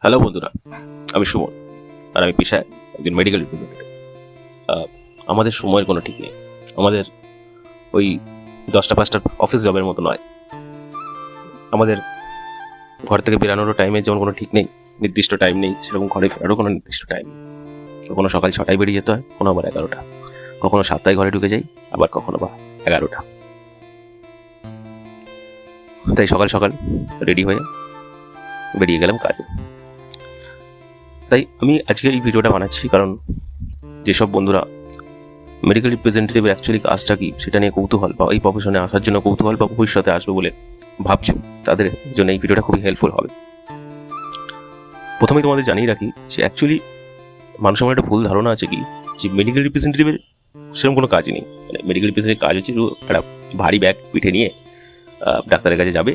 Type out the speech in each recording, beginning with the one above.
Hello বন্ধুরা, আমি সুমন আর আমি পেশায় একজন মেডিকেল রিপ্রেজেন্টেটিভ। আমাদের সময়ের কোনো ঠিক নেই। আমাদের ওই 10টা-5টার অফিস জবের মতো নয়। আমাদের ঘর থেকে বেরানোরও টাইমের যেমন কোনো ঠিক নেই, নির্দিষ্ট টাইম নেই, সেরকম ঘরে ফেরারও কোনো নির্দিষ্ট টাইম নেই। কখনো সকাল 6টায় বেরিয়ে যেতে হয়, কখনো আবার 11টা, কখনো 7টায় ঘরে ঢুকে যাই, আবার কখনো বা 11টা। তাই সকাল সকাল রেডি হয়ে বেরিয়ে গেলাম কাজে। তাই আমি আজকে এই ভিডিওটা বানাচ্ছি কারণ যেসব বন্ধুরা মেডিকেল রিপ্রেজেন্টেটিভের অ্যাকচুয়ালি কাজটা কি সেটা নিয়ে কৌতূহল বা এই প্রফেশনে আসার জন্য কৌতূহল বা ভবিষ্যতে আসবে বলে ভাবছো, তাদের জন্য এই ভিডিওটা খুবই হেল্পফুল হবে। প্রথমেই তোমাদের জানিয়ে রাখি যে অ্যাকচুয়ালি মানুষের মনে একটা ভুল ধারণা আছে কি যে মেডিকেল রিপ্রেজেন্টেটিভের সেরকম কোনো কাজই নেই। মানে মেডিকেল রিপ্রেজেন্টেটিভ কাজ হচ্ছে একটা ভারী ব্যাগ পিঠে নিয়ে ডাক্তারের কাছে যাবে,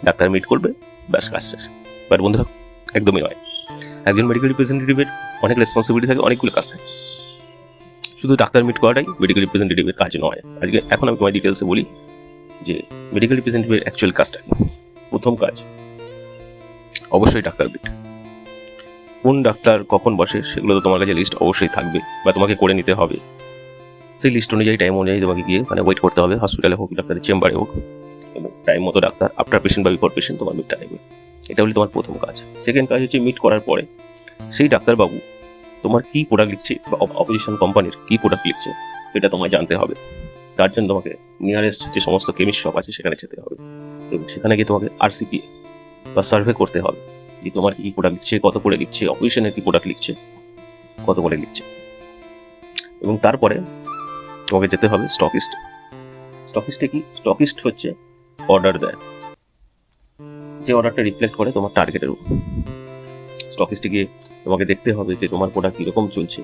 ডাক্তার মিট করবে, ব্যাস কাজ শেষ। বাট বন্ধুরা, একদমই নয়। একজন মেডিকেল রিপ্রেজেন্টেটিভের অনেক রেসপন্সিবিলিটি থাকে, অনেকগুলো কাজ থাকে। শুধু ডাক্তার মিট করাটাই মেডিকেল রিপ্রেজেন্টেটিভের কাজ নয়। এখন আমি তোমার ডিটেলসে বলি যে মেডিকেল রিপ্রেজেন্টেটিভের অ্যাকচুয়াল কাজটা কি। প্রথম কাজ অবশ্যই ডাক্তার মিট। কোন ডাক্তার কখন বসে সেগুলো তো তোমার কাছে লিস্ট অবশ্যই থাকবে বা তোমাকে করে নিতে হবে। সেই লিস্ট অনুযায়ী টাইম অনুযায়ী তোমাকে গিয়ে ওয়েট করতে হবে, হসপিটালে হোক, ডাক্তারের চেম্বারে হোক, এবং টাইম মতো ডাক্তার আফটার পেশেন্ট বা বিফোর পেশেন্ট তোমার মিটটা নেবে। এটা হলো তোমার প্রথম কাজ। সেকেন্ড কাজ হচ্ছে মিট করার পরে সেই ডাক্তারবাবু তোমার কী প্রোডাক্ট লিখছে বা অপোজিশন কোম্পানির কী প্রোডাক্ট লিখছে এটা তোমায় জানতে হবে। তার জন্য তোমাকে নিয়ারেস্ট যে সমস্ত কেমিস্ট শপ আছে সেখানে যেতে হবে এবং সেখানে গিয়ে তোমাকে RCPA বা সার্ভে করতে হবে যে তোমার কী প্রোডাক্ট লিখছে, কত করে লিখছে, অপোজিশনের কী প্রোডাক্ট লিখছে, কত করে লিখছে। এবং তারপরে তোমাকে যেতে হবে স্টকিস্ট। স্টকিস্টে কি? স্টকিস্ট হচ্ছে অর্ডার দেয়, যে অর্ডারটা রিফ্লেক্ট করে তোমার টার্গেটের উপর। স্টকিস্টে গিয়ে তোমাকে দেখতে হবে যে তোমার প্রোডাক্ট কীরকম চলছে,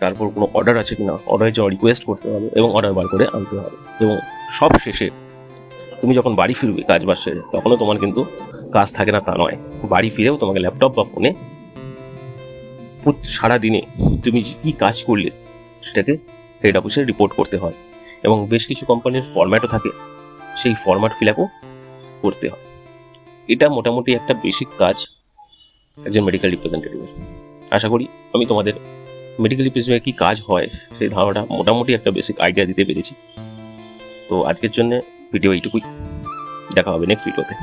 তারপর কোনো অর্ডার আছে কিনা, অর্ডারের জন্য রিকোয়েস্ট করতে হবে এবং অর্ডার বার করে আনতে হবে। এবং সব শেষে তুমি যখন বাড়ি ফিরবে কাজ বাজ সেরে, তখনও তোমার কিন্তু কাজ থাকে না তা নয়। বাড়ি ফিরেও তোমাকে ল্যাপটপ বা ফোনে সারাদিনে তুমি কী কাজ করলে সেটাকে হেড অফিসে রিপোর্ট করতে হয়। এবং বেশ কিছু কোম্পানির ফরম্যাটও থাকে, সেই ফরম্যাট ফিল আপও করতে হয়। এটা মোটামুটি একটা বেসিক কাজ একজন মেডিকেল রিপ্রেজেন্টেটিভের। আশা করি আমি তোমাদের মেডিকেল রিপ্রেজেন্টেটিভের কী কাজ হয় সেই ধারণাটা মোটামুটি একটা বেসিক আইডিয়া দিতে পেরেছি। তো আজকের জন্য ভিডিও এইটুকুই। দেখা হবে নেক্সট ভিডিওতে।